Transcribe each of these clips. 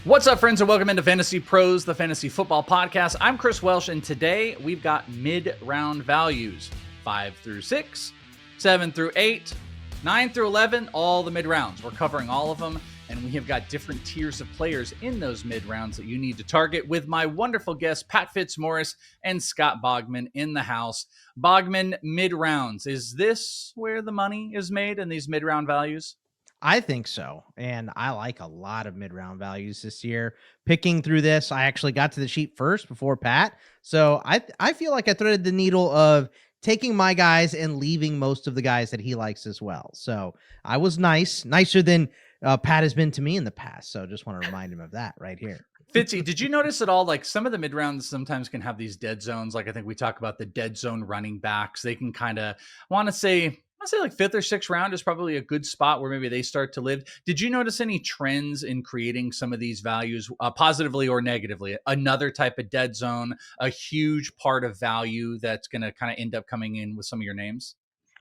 What's up, friends, and welcome into Fantasy Pros, the fantasy football podcast. I'm Chris Welsh, and today we've got mid-round values, 5 through 6, 7 through 8, 9 through 11, all the mid-rounds. We're covering all of them, and we have got different tiers of players in those mid-rounds that you need to target with my wonderful guests, Pat Fitzmaurice and Scott Bogman in the house. Bogman, mid-rounds. Is this where the money is made in these mid-round values? I think so. And I like a lot of mid-round values this year. Picking through this, I actually got to the sheet first before Pat. So I feel like I threaded the needle of taking my guys and leaving most of the guys that he likes as well. So I was nicer than Pat has been to me in the past. So just want to remind him of that right here. Fitzy, did you notice at all, like some of the mid-rounds sometimes can have these dead zones? Like I think we talk about the dead zone running backs. They can kind of want to say like fifth or sixth round is probably a good spot where maybe they start to live. Did you notice any trends in creating some of these values positively or negatively? Another type of dead zone, a huge part of value that's going to kind of end up coming in with some of your names?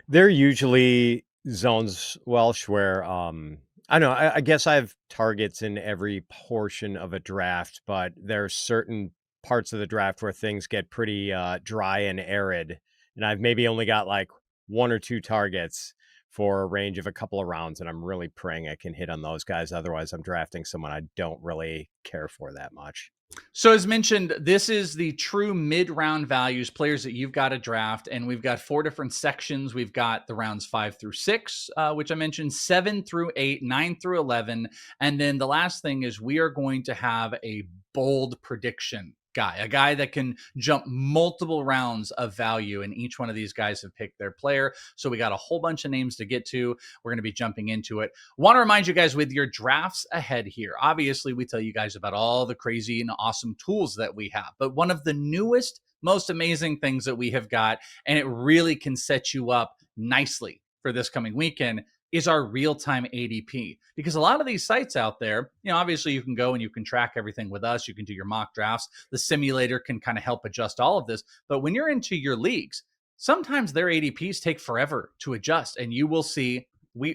They're usually zones, Welsh, where I don't know. I guess I have targets in every portion of a draft, but there are certain parts of the draft where things get pretty dry and arid. And I've maybe only got like one or two targets for a range of a couple of rounds, and I'm really praying I can hit on those guys. Otherwise, I'm drafting someone I don't really care for that much. So as mentioned, this is the true mid-round values, players that you've got to draft. And we've got 4 different sections. We've got the rounds 5 through 6, which I mentioned, 7 through 8, 9 through 11. And then the last thing is we are going to have a bold prediction guy, a guy that can jump multiple rounds of value, and each one of these guys have picked their player. So we got a whole bunch of names to get to. We're going to be jumping into it. Want to remind you guys with your drafts ahead here, obviously we tell you guys about all the crazy and awesome tools that we have, but one of the newest, most amazing things that we have got, and it really can set you up nicely for this coming weekend, is our real-time ADP. Because a lot of these sites out there, obviously you can go and you can track everything with us. You can do your mock drafts. The simulator can kind of help adjust all of this. But when you're into your leagues, sometimes their ADPs take forever to adjust, and you will see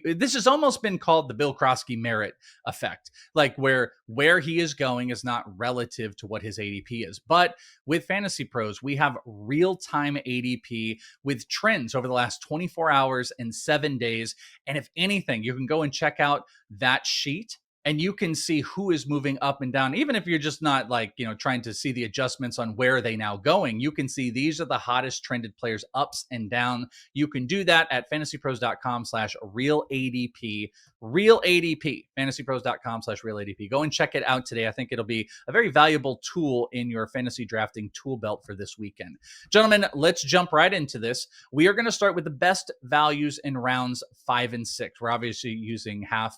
this has almost been called the Bill Krosky merit effect, like where he is going is not relative to what his ADP is. But with Fantasy Pros, we have real-time ADP with trends over the last 24 hours and 7 days. And if anything, you can go and check out that sheet, and you can see who is moving up and down. Even if you're just not trying to see the adjustments on where are they now going, you can see these are the hottest trended players ups and down. You can do that at fantasypros.com/real ADP, fantasypros.com/real ADP. Go and check it out today. I think it'll be a very valuable tool in your fantasy drafting tool belt for this weekend. Gentlemen, let's jump right into this. We are going to start with the best values in rounds 5 and 6. We're obviously using half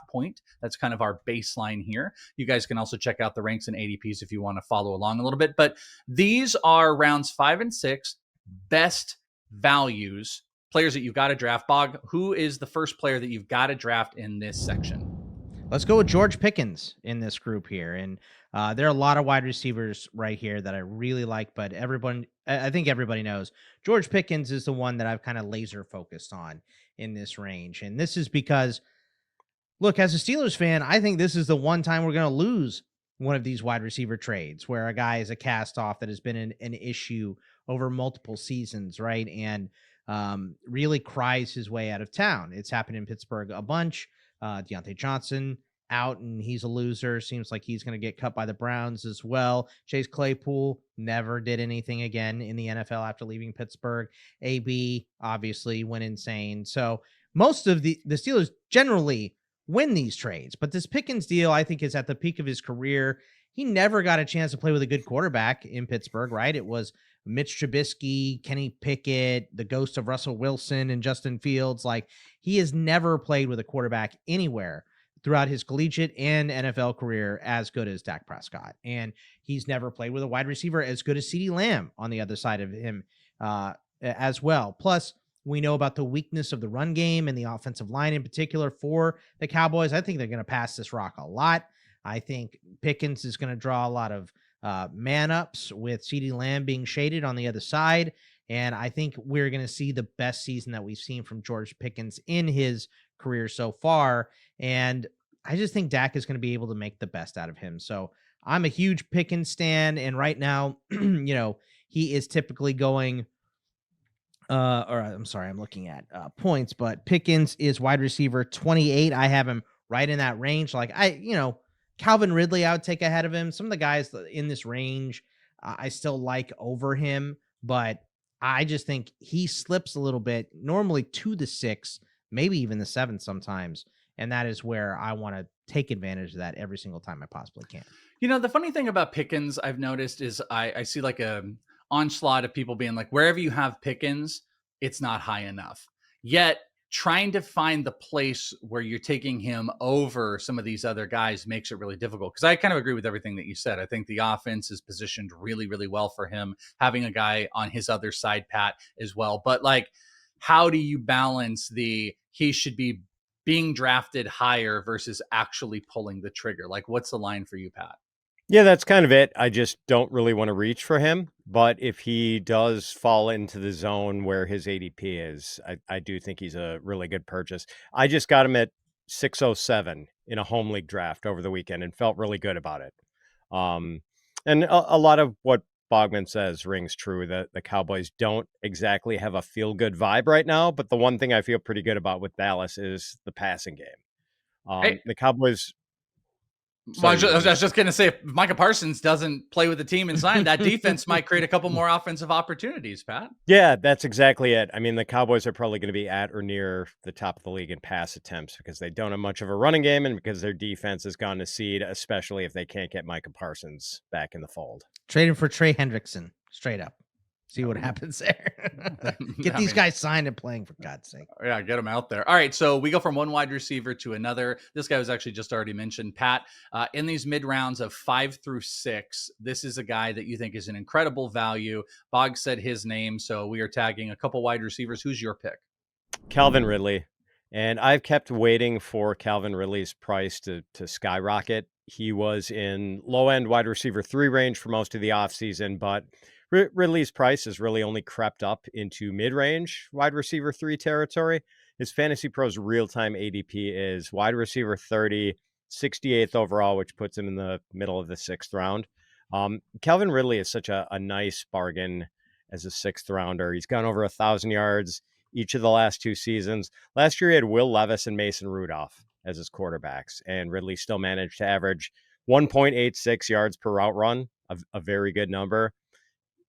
point. That's kind of our baseline here. You guys can also check out the ranks and ADPs if you want to follow along a little bit. But these are rounds 5 and 6, best values, players that you've got to draft. Bog, who is the first player that you've got to draft in this section? Let's go with George Pickens in this group here. And there are a lot of wide receivers right here that I really like, but I think everybody knows George Pickens is the one that I've kind of laser focused on in this range. And this is because, look, as a Steelers fan, I think this is the one time we're going to lose one of these wide receiver trades where a guy is a cast off that has been an issue over multiple seasons, right? And really cries his way out of town. It's happened in Pittsburgh a bunch. Deontay Johnson out, and he's a loser. Seems like he's going to get cut by the Browns as well. Chase Claypool never did anything again in the NFL after leaving Pittsburgh. AB obviously went insane. So most of the Steelers generally win these trades, but this Pickens deal, I think, is at the peak of his career. He never got a chance to play with a good quarterback in Pittsburgh, right? It was Mitch Trubisky, Kenny Pickett, the ghost of Russell Wilson, and Justin Fields. Like, he has never played with a quarterback anywhere throughout his collegiate and NFL career as good as Dak Prescott. And he's never played with a wide receiver as good as CeeDee Lamb on the other side of him as well. Plus, we know about the weakness of the run game and the offensive line in particular for the Cowboys. I think they're going to pass this rock a lot. I think Pickens is going to draw a lot of man-ups with CeeDee Lamb being shaded on the other side. And I think we're going to see the best season that we've seen from George Pickens in his career so far. And I just think Dak is going to be able to make the best out of him. So I'm a huge Pickens stan, and right now, he is typically going. Or I'm sorry, I'm looking at points, but Pickens is wide receiver 28. I have him right in that range. Like Calvin Ridley, I would take ahead of him. Some of the guys in this range, I still like over him, but I just think he slips a little bit, normally to the 6, maybe even the 7 sometimes. And that is where I want to take advantage of that every single time I possibly can. The funny thing about Pickens I've noticed is I see like a onslaught of people being like, wherever you have Pickens, it's not high enough. Yet trying to find the place where you're taking him over some of these other guys makes it really difficult. Because I kind of agree with everything that you said. I think the offense is positioned really, really well for him, having a guy on his other side, Pat, as well. But like, how do you balance he should be being drafted higher versus actually pulling the trigger? Like, what's the line for you, Pat? Yeah, that's kind of it. I just don't really want to reach for him. But if he does fall into the zone where his ADP is, I do think he's a really good purchase. I just got him at 607 in a home league draft over the weekend and felt really good about it. And a lot of what Bogman says rings true, that the Cowboys don't exactly have a feel-good vibe right now. But the one thing I feel pretty good about with Dallas is the passing game. The Cowboys... Well, I was just going to say, if Micah Parsons doesn't play with the team and sign, that defense might create a couple more offensive opportunities, Pat. Yeah, that's exactly it. I mean, the Cowboys are probably going to be at or near the top of the league in pass attempts because they don't have much of a running game and because their defense has gone to seed, especially if they can't get Micah Parsons back in the fold. Trade him for Trey Hendrickson, straight up. See what happens there. Get these guys signed and playing, for God's sake. Yeah, get them out there. All right, so we go from one wide receiver to another. This guy was actually just already mentioned, Pat. In these mid rounds of 5 through 6, this is a guy that you think is an incredible value. Bog said his name, so we are tagging a couple wide receivers. Who's your pick? Calvin Ridley. And I've kept waiting for Calvin Ridley's price to skyrocket. He was in low-end wide receiver 3 range for most of the offseason, but Ridley's price has really only crept up into mid-range wide receiver 3 territory. His Fantasy Pros real-time ADP is wide receiver 30, 68th overall, which puts him in the middle of the 6th round. Calvin Ridley is such a nice bargain as a 6th rounder. He's gone over 1,000 yards each of the last 2 seasons. Last year, he had Will Levis and Mason Rudolph as his quarterbacks, and Ridley still managed to average 1.86 yards per route run, a very good number.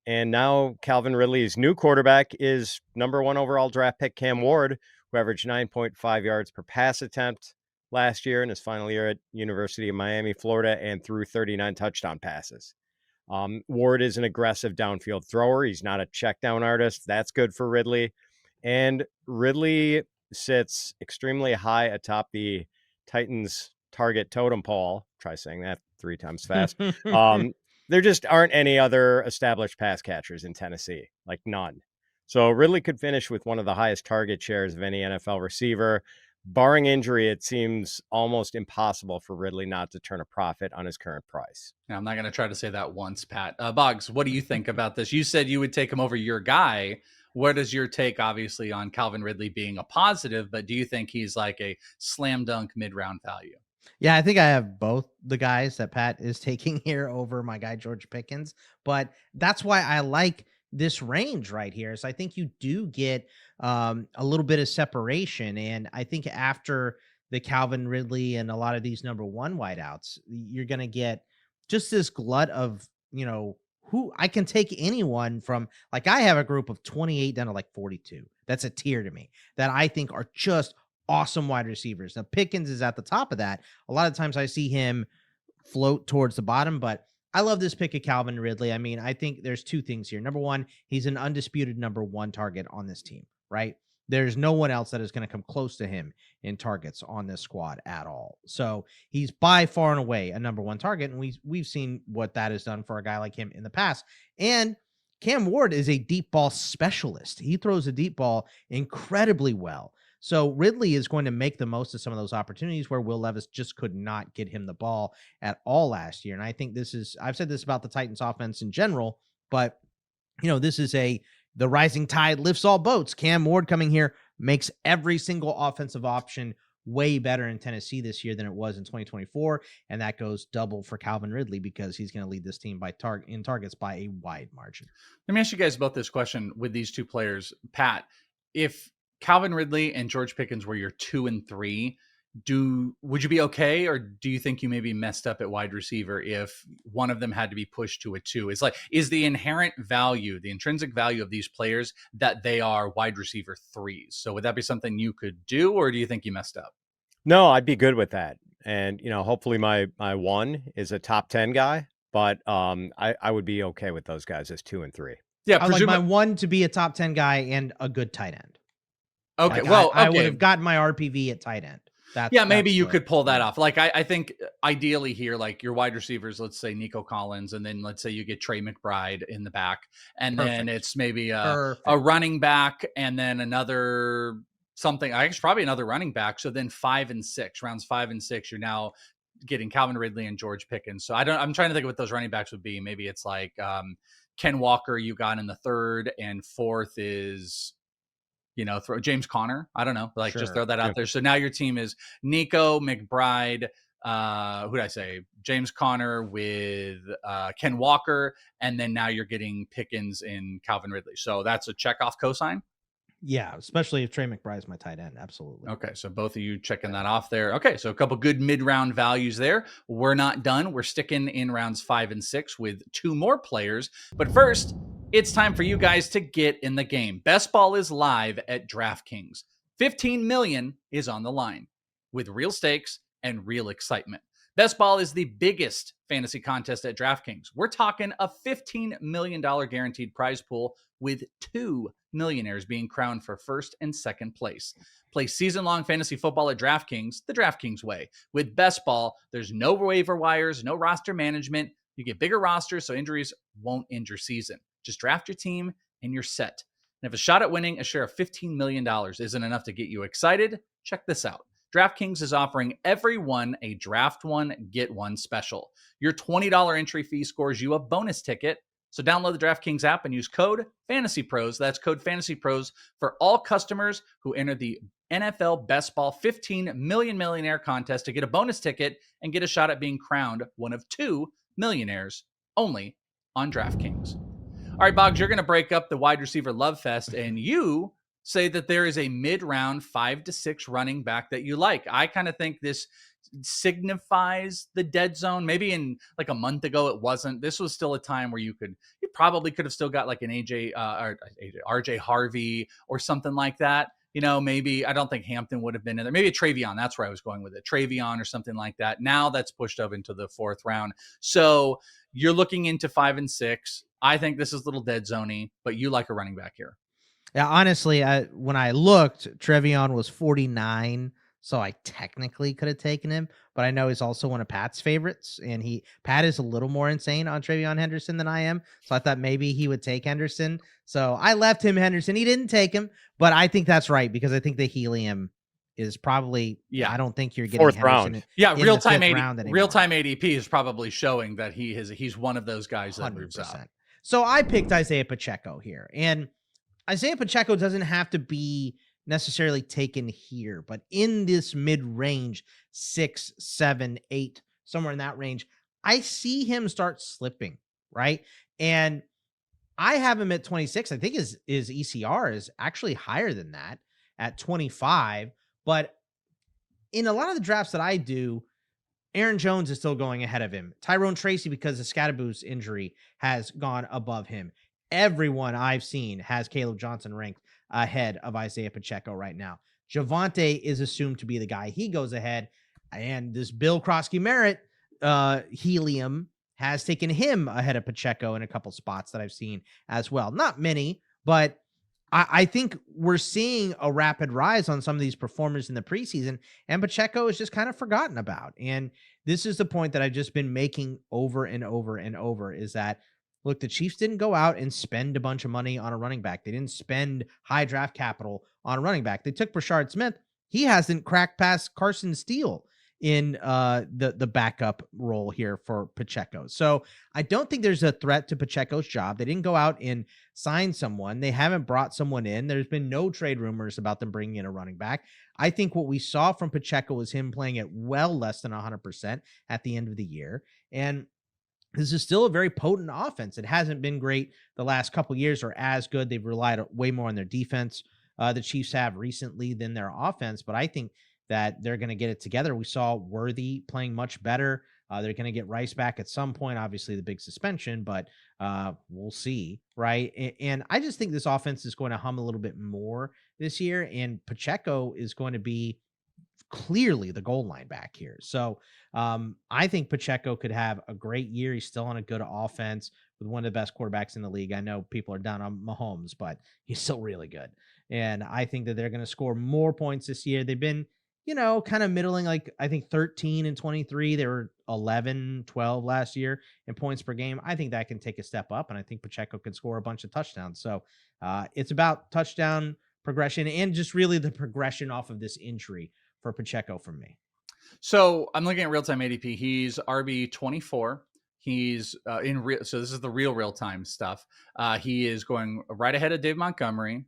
And now Calvin Ridley's new quarterback is number 1 overall draft pick Cam Ward, who averaged 9.5 yards per pass attempt last year in his final year at University of Miami, Florida, and threw 39 touchdown passes. Ward is an aggressive downfield thrower. He's not a check down artist. That's good for Ridley. And Ridley sits extremely high atop the Titans target totem pole. Try saying that 3 times fast. There just aren't any other established pass catchers in Tennessee, like none. So Ridley could finish with one of the highest target shares of any NFL receiver. Barring injury, it seems almost impossible for Ridley not to turn a profit on his current price. Now, I'm not going to try to say that once, Pat. Boggs, what do you think about this? You said you would take him over your guy. What is your take, obviously, on Calvin Ridley being a positive, but do you think he's like a slam dunk mid-round value? Yeah, I think I have both the guys that Pat is taking here over my guy, George Pickens. But that's why I like this range right here. So I think you do get a little bit of separation. And I think after the Calvin Ridley and a lot of these number 1 wideouts, you're going to get just this glut of, who I can take anyone from. Like, I have a group of 28 down to like 42. That's a tier to me that I think are just awesome wide receivers. Now, Pickens is at the top of that. A lot of times I see him float towards the bottom, but I love this pick of Calvin Ridley. I mean, I think there's 2 things here. Number 1, he's an undisputed number 1 target on this team, right? There's no one else that is going to come close to him in targets on this squad at all. So he's by far and away a number 1 target, and we've seen what that has done for a guy like him in the past. And Cam Ward is a deep ball specialist. He throws a deep ball incredibly well. So Ridley is going to make the most of some of those opportunities where Will Levis just could not get him the ball at all last year. And I think I've said this about the Titans offense in general, but this is the rising tide lifts all boats. Cam Ward coming here makes every single offensive option way better in Tennessee this year than it was in 2024. And that goes double for Calvin Ridley because he's going to lead this team by in targets by a wide margin. Let me ask you guys about this question with these two players. Pat, if Calvin Ridley and George Pickens were your 2 and 3, would you be okay, or do you think you maybe messed up at wide receiver if one of them had to be pushed to a 2? Is the inherent value, the intrinsic value of these players that they are wide receiver 3s? So would that be something you could do, or do you think you messed up? No, I'd be good with that. And, hopefully my 1 is a top 10 guy, but I would be okay with those guys as 2 and 3. Yeah, I like my 1 to be a top 10 guy and a good tight end. Okay, I would have gotten my RPV at tight end. Maybe you could pull that off. I think ideally here, your wide receivers, let's say Nico Collins, and then let's say you get Trey McBride in the back, and then it's maybe a running back, and then another something. I guess probably another running back. So then 5 and 6, rounds 5 and 6, you're now getting Calvin Ridley and George Pickens. So I'm trying to think of what those running backs would be. Maybe it's Ken Walker you got in the 3rd, and 4th is, throw James Conner. I don't know, just throw that out there. So now your team is Nico, McBride, who did I say? James Conner with Ken Walker, and then now you're getting Pickens and Calvin Ridley. So that's a checkoff cosign. Yeah, especially if Trey McBride is my tight end. Absolutely. Okay, so both of you checking that off there. Okay, so a couple good mid-round values there. We're not done. We're sticking in rounds 5 and 6 with 2 more players. But first, it's time for you guys to get in the game. Best Ball is live at DraftKings. $15 million is on the line with real stakes and real excitement. Best Ball is the biggest fantasy contest at DraftKings. We're talking a $15 million guaranteed prize pool with 2 millionaires being crowned for first and second place. Play season-long fantasy football at DraftKings, the DraftKings way. With Best Ball, there's no waiver wires, no roster management. You get bigger rosters so injuries won't end your season. Just draft your team and you're set. And if a shot at winning a share of $15 million isn't enough to get you excited, check this out. DraftKings is offering everyone a draft one, get one special. Your $20 entry fee scores you a bonus ticket. So download the DraftKings app and use code FANTASYPROS. That's code FANTASYPROS for all customers who enter the NFL Best Ball 15 Million Millionaire Contest to get a bonus ticket and get a shot at being crowned one of 2 millionaires only on DraftKings. All right, Boggs, you're going to break up the wide receiver love fest, and you say that there is a mid-round 5 to 6 running back that you like. I kind of think this signifies the dead zone. Maybe in a month ago it wasn't. This was still a time where you probably could have still got an RJ Harvey or something like that. Maybe I don't think Hampton would have been in there. Maybe a Travion. That's where I was going with it. Travion or something like that. Now that's pushed up into the 4th round. So you're looking into 5 and 6. I think this is a little dead zoney, but you like a running back here. Yeah, honestly, when I looked, Travion was 49, so I technically could have taken him, but I know he's also one of Pat's favorites, and Pat is a little more insane on Travion Henderson than I am, so I thought maybe he would take Henderson. So I left him Henderson. He didn't take him, but I think that's right because I think the helium is probably I don't think you're getting 4th round. Yeah, real-time ADP is probably showing that he's one of those guys that 100%. Moves out. So I picked Isiah Pacheco here, and Isiah Pacheco doesn't have to be necessarily taken here, but in this mid-range, 6, 7, 8, somewhere in that range, I see him start slipping, right? And I have him at 26. I think his ECR is actually higher than that at 25, but in a lot of the drafts that I do, Aaron Jones is still going ahead of him. Tyrone Tracy, because of Scadaboo's injury, has gone above him. Everyone I've seen has Caleb Johnson ranked ahead of Isiah Pacheco right now. Javonte is assumed to be the guy. He goes ahead, and this Bill Krosky-Merritt helium has taken him ahead of Pacheco in a couple spots that I've seen as well. Not many, but I think we're seeing a rapid rise on some of these performers in the preseason, and Pacheco is just kind of forgotten about. And this is the point that I've just been making over and over and over is that, look, the Chiefs didn't go out and spend a bunch of money on a running back. They didn't spend high draft capital on a running back. They took Brashard Smith. He hasn't cracked past Carson Steele in the backup role here for Pacheco. So I don't think there's a threat to Pacheco's job. They didn't go out and sign someone. They haven't brought someone in. There's been no trade rumors about them bringing in a running back. I think what we saw from Pacheco was him playing at well less than 100% at the end of the year. And this is still a very potent offense. It hasn't been great the last couple years or as good. They've relied way more on their defense, the Chiefs have recently, than their offense. But I think that they're going to get it together. We saw Worthy playing much better. They're going to get Rice back at some point. Obviously, the big suspension, but we'll see, right? And I just think this offense is going to hum a little bit more this year. And Pacheco is going to be clearly the goal line back here. So I think Pacheco could have a great year. He's still on a good offense with one of the best quarterbacks in the league. I know people are down on Mahomes, but he's still really good. And I think that they're going to score more points this year. They've been, kind of middling, like I think 13 and 23. They were 11, 12 last year in points per game. I think that can take a step up, and I think Pacheco can score a bunch of touchdowns. So it's about touchdown progression and just really the progression off of this injury for Pacheco from me. So I'm looking at real-time ADP. He's RB 24. He's so this is the real-time stuff. He is going right ahead of Dave Montgomery,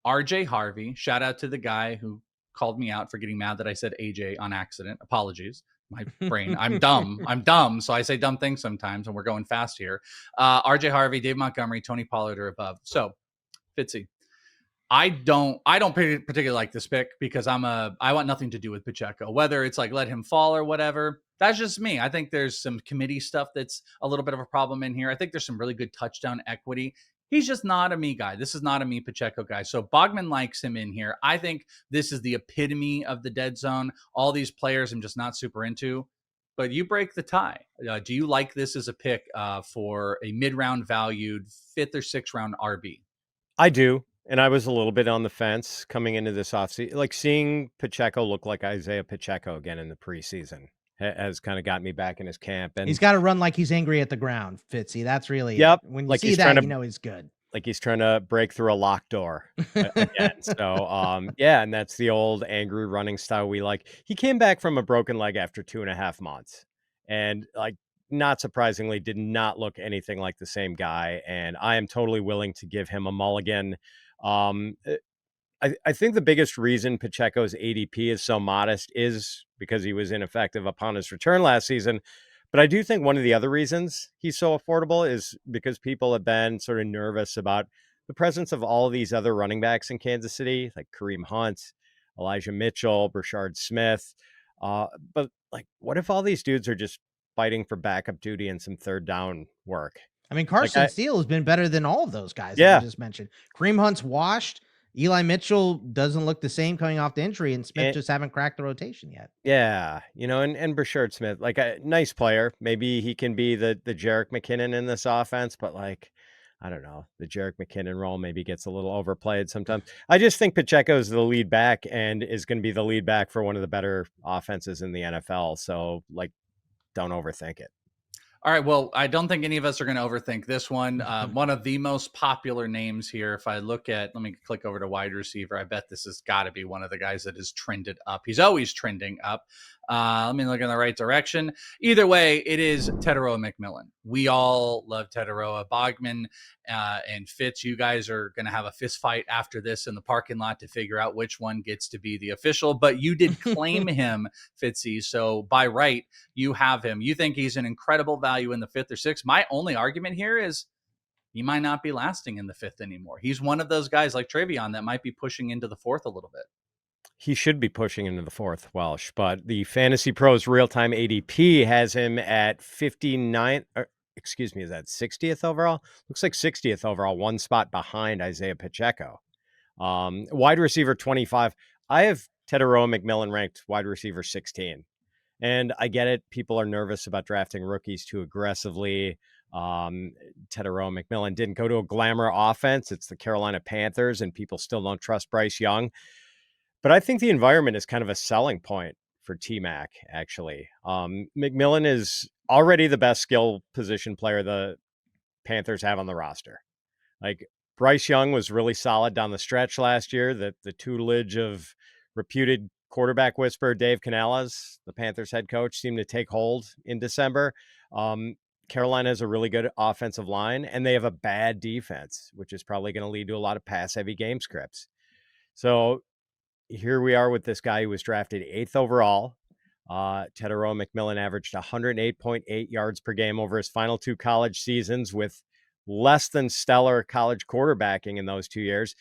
RJ Harvey. Shout out to the guy who called me out for getting mad that I said AJ on accident. Apologies. My brain. I'm dumb. So I say dumb things sometimes, and we're going fast here. RJ Harvey, Dave Montgomery, Tony Pollard are above. So Fitzy, I don't particularly like this pick because I want nothing to do with Pacheco, whether it's like let him fall or whatever. That's just me. I think there's some committee stuff that's a little bit of a problem in here. I think there's some really good touchdown equity. He's just not a me guy. This is not a me Pacheco guy. So Bogman likes him in here. I think this is the epitome of the dead zone. All these players I'm just not super into. But you break the tie. Do you like this as a pick for a mid-round valued 5th or 6th round RB? I do. And I was a little bit on the fence coming into this offseason. Like seeing Pacheco look like Isiah Pacheco again in the preseason has kind of got me back in his camp. And he's got to run like he's angry at the ground, Fitzy. That's really it. When you like see that, he's good. Like he's trying to break through a locked door again. So, and that's the old angry running style we like. He came back from a broken leg after 2.5 months. And not surprisingly, did not look anything like the same guy. And I am totally willing to give him a mulligan. I think the biggest reason Pacheco's ADP is so modest is because he was ineffective upon his return last season. But I do think one of the other reasons he's so affordable is because people have been sort of nervous about the presence of all of these other running backs in Kansas City, like Kareem Hunt, Elijah Mitchell, Brashard Smith. But what if all these dudes are just fighting for backup duty and some third down work? I mean, Carson Steele has been better than all of those guys that I just mentioned. Kareem Hunt's washed. Eli Mitchell doesn't look the same coming off the injury, and Smith just haven't cracked the rotation yet. Yeah, and Brashard Smith, like a nice player. Maybe he can be the Jerick McKinnon in this offense, but I don't know. The Jerick McKinnon role maybe gets a little overplayed sometimes. I just think Pacheco is the lead back and is going to be the lead back for one of the better offenses in the NFL. So, don't overthink it. All right. Well, I don't think any of us are going to overthink this one. One of the most popular names here, if I look at, let me click over to wide receiver. I bet this has got to be one of the guys that is trended up. He's always trending up. Let me look in the right direction. Either way, it is Tetairoa McMilan. We all love Tetairoa. Bogman and Fitz, you guys are going to have a fist fight after this in the parking lot to figure out which one gets to be the official. But you did claim him, Fitzy. So by right, you have him. You think he's an incredible value in the 5th or 6th. My only argument here is he might not be lasting in the 5th anymore. He's one of those guys like Travion that might be pushing into the 4th a little bit. He should be pushing into the 4th, Welsh, but the Fantasy Pros real-time ADP has him at 59th, is that 60th overall? Looks like 60th overall, one spot behind Isiah Pacheco. Wide receiver 25. I have Tetairoa McMilan ranked wide receiver 16. And I get it. People are nervous about drafting rookies too aggressively. Tetairoa McMilan didn't go to a glamour offense. It's the Carolina Panthers, and people still don't trust Bryce Young. But I think the environment is kind of a selling point for T-Mac, actually. McMillan is already the best skill position player the Panthers have on the roster. Bryce Young was really solid down the stretch last year. The tutelage of reputed quarterback whisperer Dave Canales, the Panthers head coach, seemed to take hold in December. Carolina has a really good offensive line, and they have a bad defense, which is probably going to lead to a lot of pass-heavy game scripts. So here we are with this guy who was drafted 8th overall. Tetairoa McMilan averaged 108.8 yards per game over his final 2 college seasons with less than stellar college quarterbacking in those 2 years.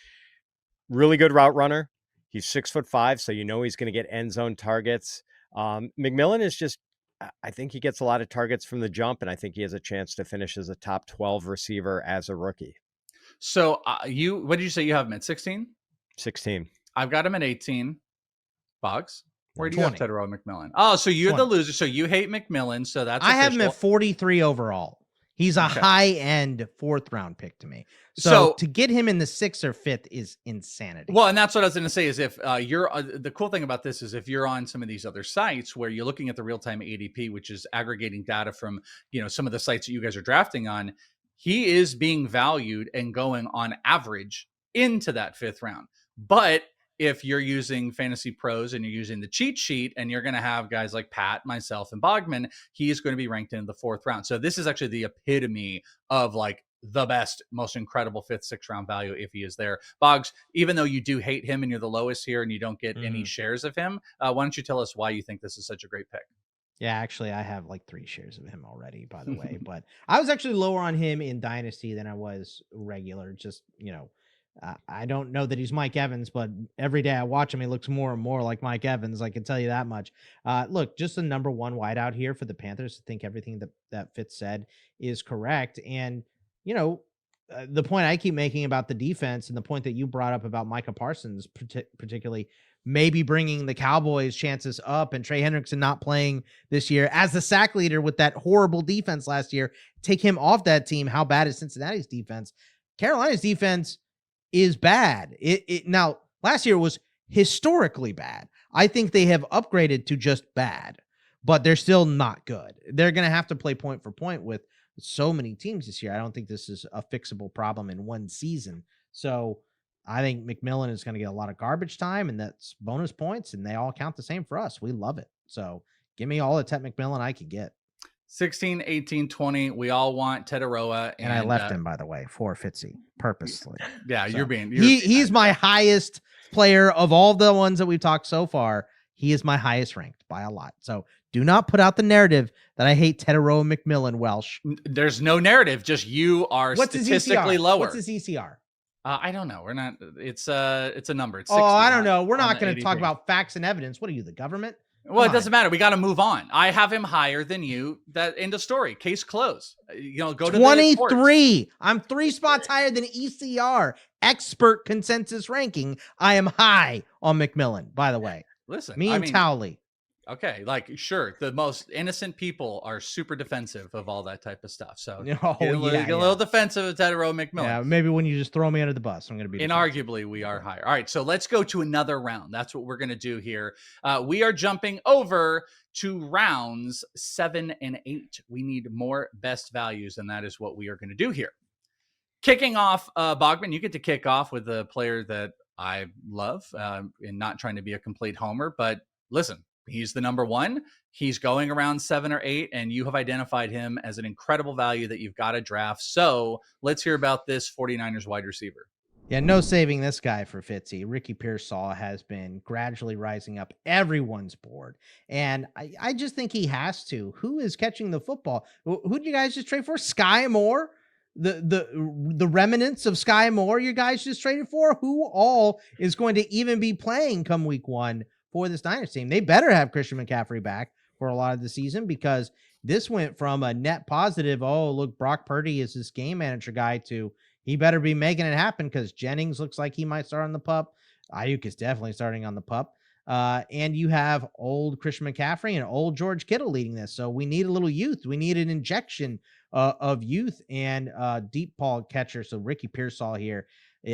Really good route runner. He's 6'5", so you know he's going to get end zone targets. McMilan is just, I think he gets a lot of targets from the jump, and I think he has a chance to finish as a top 12 receiver as a rookie. So what did you say you have him at 16? 16. I've got him at 18. Boggs, where do you 20. have Tetairoa McMilan? Oh, so you're 20. the loser. So you hate McMillan. So that's I have him official. at 43 overall. He's a Okay. high-end 4th round pick to me. So to get him in the 6th or 5th is insanity. Well, and that's what I was going to say is if you're the cool thing about this is if you're on some of these other sites where you're looking at the real-time ADP, which is aggregating data from, some of the sites that you guys are drafting on, he is being valued and going on average into that 5th round. But if you're using Fantasy Pros and you're using the cheat sheet and you're going to have guys like Pat, myself, and Bogman, he's going to be ranked in the 4th round. So this is actually the epitome of like the best, most incredible 5th, 6th round value if he is there. Boggs, even though you do hate him and you're the lowest here and you don't get any shares of him, why don't you tell us why you think this is such a great pick? Yeah, actually, I have like 3 shares of him already, by the way. But I was actually lower on him in Dynasty than I was regular. Just, I don't know that he's Mike Evans, but every day I watch him, he looks more and more like Mike Evans. I can tell you that much. Look, just the number 1 wideout here for the Panthers. I think everything that Fitz said is correct. And, the point I keep making about the defense and the point that you brought up about Micah Parsons, particularly maybe bringing the Cowboys' chances up and Trey Hendrickson not playing this year as the sack leader with that horrible defense last year, take him off that team. How bad is Cincinnati's defense? Carolina's defense is bad. Now, last year was historically bad. I think they have upgraded to just bad, but they're still not good. They're going to have to play point for point with so many teams this year. I don't think this is a fixable problem in one season. So I think McMillan is going to get a lot of garbage time, and that's bonus points, and they all count the same for us. We love it. So give me all the Ted McMillan I could get. 16, 18, 20. We all want Tetairoa. And I left him, by the way, for Fitzy purposely. Yeah, so he's my highest player of all the ones that we've talked so far. He is my highest ranked by a lot. So do not put out the narrative that I hate Tetairoa McMilan, Welsh. There's no narrative. Just you are statistically lower. What's his ECR? I don't know. We're not. It's a number. It's 60 I don't know. We're on not going to ADP. talk about facts and evidence. What are you, the government? Well, it doesn't matter. We got to move on. I have him higher than you. That end of story. Case closed. Go to 23. I'm 3 spots higher than ECR. Expert consensus ranking. I am high on McMillan, by the way. Listen, Towley. Okay, sure, the most innocent people are super defensive of all that type of stuff. So get a little defensive of Tetairoa McMillan. Yeah, maybe when you just throw me under the bus, I'm going to be defensive. Inarguably, we are higher. All right, so let's go to another round. That's what we're going to do here. We are jumping over to rounds 7 and 8. We need more best values, and that is what we are going to do here. Kicking off, Bogman, you get to kick off with a player that I love, and not trying to be a complete homer, but listen. He's the number 1. He's going around 7 or 8, and you have identified him as an incredible value that you've got to draft. So let's hear about this 49ers wide receiver. Yeah, no saving this guy for Fitzy. Ricky Pearsall has been gradually rising up everyone's board. And I just think he has to. Who is catching the football? Who did you guys just trade for? Sky Moore? The remnants of Sky Moore you guys just traded for? Who all is going to even be playing come week 1 for this Niners team? They better have Christian McCaffrey back for a lot of the season, because this went from a net positive, oh, look, Brock Purdy is this game manager guy, to he better be making it happen, because Jennings looks like he might start on the pup. Ayuk is definitely starting on the pup. And you have old Christian McCaffrey and old George Kittle leading this. So we need a little youth. We need an injection of youth and deep ball catcher. So Ricky Pearsall here,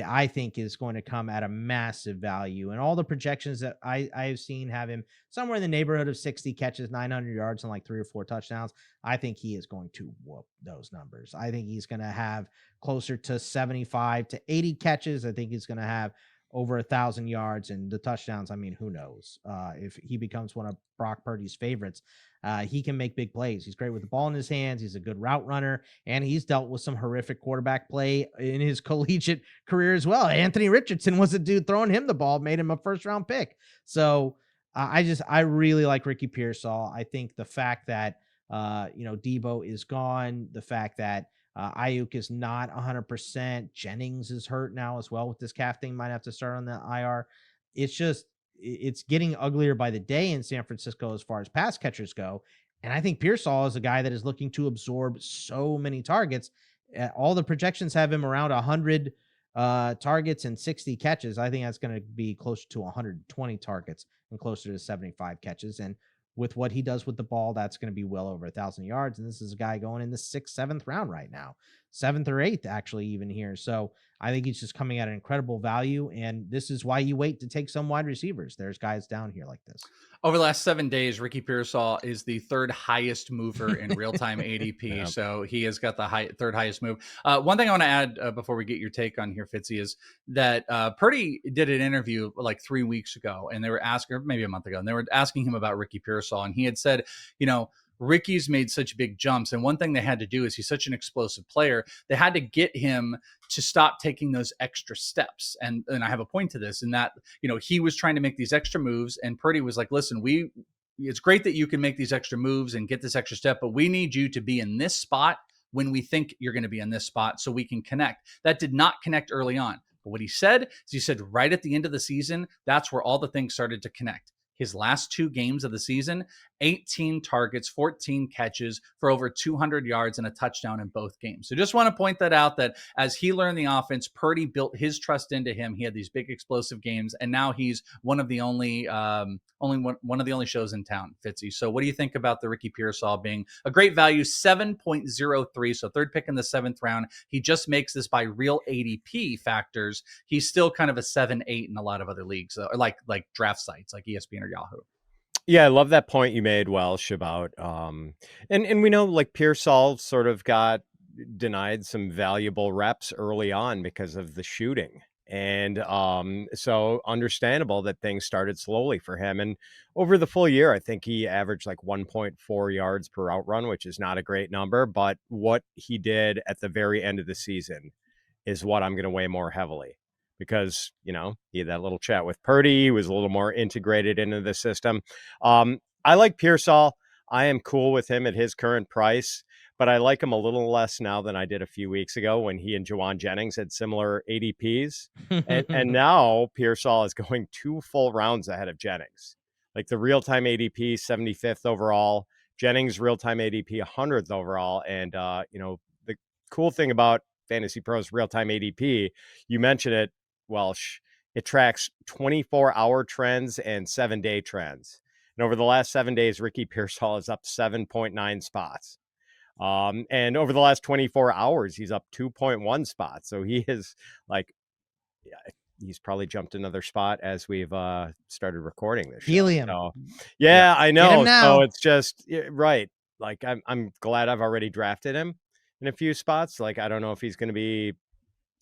I think, is going to come at a massive value. And all the projections that I have seen have him somewhere in the neighborhood of 60 catches, 900 yards, and like 3 or 4 touchdowns. I think he is going to whoop those numbers. I think he's going to have closer to 75 to 80 catches. I think he's going to have over 1,000 yards and the touchdowns. I mean, who knows if he becomes one of Brock Purdy's favorites. He can make big plays. He's great with the ball in his hands. He's a good route runner, and he's dealt with some horrific quarterback play in his collegiate career as well. Anthony Richardson was a dude throwing him the ball, made him a first-round pick. So I really like Ricky Pearsall. I think the fact that Debo is gone, the fact that Ayuk is not 100%. Jennings is hurt now as well with this calf thing. Might have to start on the IR. It's getting uglier by the day in San Francisco as far as pass catchers go. And I think Pearsall is a guy that is looking to absorb so many targets. All the projections have him around 100 targets and 60 catches. I think that's going to be closer to 120 targets and closer to 75 catches. And with what he does with the ball, that's going to be well over 1,000 yards. And this is a guy going in the 6th, 7th round right now, 7th or 8th, actually, even here. So I think he's just coming at an incredible value. And this is why you wait to take some wide receivers. There's guys down here like this. Over the last 7 days, Ricky Pearsall is the 3rd highest mover in real-time ADP. Yep. So he has got the 3rd highest move. One thing I want to add before we get your take on here, Fitzy, is that Purdy did an interview like 3 weeks ago, and they were asking, or maybe a month ago, and they were asking him about Ricky Pearsall, and he had said, Ricky's made such big jumps. And one thing they had to do is he's such an explosive player. They had to get him to stop taking those extra steps. And I have a point to this in that, he was trying to make these extra moves, and Purdy was like, listen, it's great that you can make these extra moves and get this extra step, but we need you to be in this spot when we think you're going to be in this spot so we can connect. That did not connect early on. But what he said is right at the end of the season, that's where all the things started to connect. His last 2 games of the season, 18 targets, 14 catches for over 200 yards and a touchdown in both games. So just want to point that out, that as he learned the offense, Purdy built his trust into him. He had these big explosive games, and now he's one of the only shows in town, Fitzy. So what do you think about the Ricky Pearsall being a great value, 7.03, so 3rd pick in the 7th round? He just makes this by real ADP factors. He's still kind of a 7-8 in a lot of other leagues, like draft sites like ESPN or Yahoo. Yeah, I love that point you made, Welsh, about and we know like Pearsall sort of got denied some valuable reps early on because of the shooting. And so understandable that things started slowly for him. And over the full year, I think he averaged like 1.4 yards per out run, which is not a great number. But what he did at the very end of the season is what I'm going to weigh more heavily. Because, he had that little chat with Purdy. He was a little more integrated into the system. I like Pearsall. I am cool with him at his current price, but I like him a little less now than I did a few weeks ago when he and Jawan Jennings had similar ADPs. and now Pearsall is going 2 full rounds ahead of Jennings. Like the real-time ADP, 75th overall. Jennings real-time ADP, 100th overall. And, the cool thing about Fantasy Pros real-time ADP, you mentioned it, Welsh, it tracks 24-hour trends and 7-day trends. And over the last 7 days, Ricky Pearsall is up 7.9 spots. And over the last 24 hours, he's up 2.1 spots. So he is he's probably jumped another spot as we've started recording this. Helium. So, yeah, I know. So it's just right. Like I'm glad I've already drafted him in a few spots. Like I don't know if he's going to be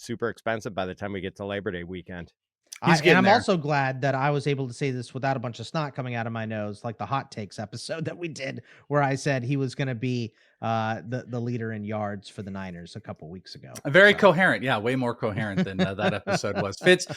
super expensive by the time we get to Labor Day weekend. I'm also glad that I was able to say this without a bunch of snot coming out of my nose, like the hot takes episode that we did, where I said he was going to be the leader in yards for the Niners a couple weeks ago. Very coherent. Yeah, way more coherent than that episode was. Fitz,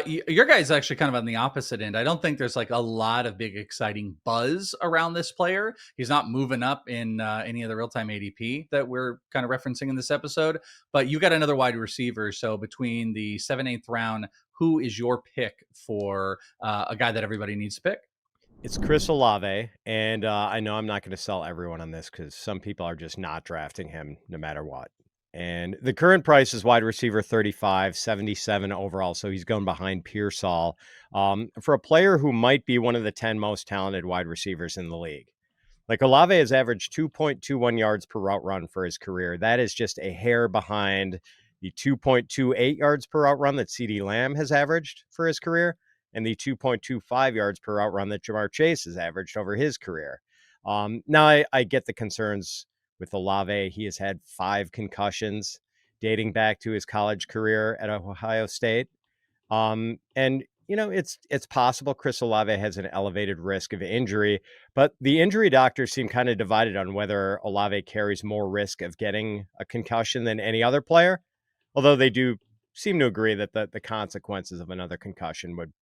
your guy's actually kind of on the opposite end. I don't think there's like a lot of big exciting buzz around this player. He's not moving up in any of the real-time ADP that we're kind of referencing in this episode, but you got another wide receiver. So between the 7th, 8th round, who is your pick for a guy that everybody needs to pick? It's Chris Olave, and I know I'm not going to sell everyone on this because some people are just not drafting him no matter what. And the current price is wide receiver 35, 77 overall, so he's going behind Pearsall for a player who might be one of the 10 most talented wide receivers in the league. Like Olave has averaged 2.21 yards per route run for his career. That is just a hair behind the 2.28 yards per route run that CeeDee Lamb has averaged for his career, and the 2.25 yards per route run that Jamar Chase has averaged over his career. Now, I get the concerns with Olave. He has had 5 concussions dating back to his college career at Ohio State. And it's possible Chris Olave has an elevated risk of injury, but the injury doctors seem kind of divided on whether Olave carries more risk of getting a concussion than any other player. Although they do seem to agree that the consequences of another concussion would,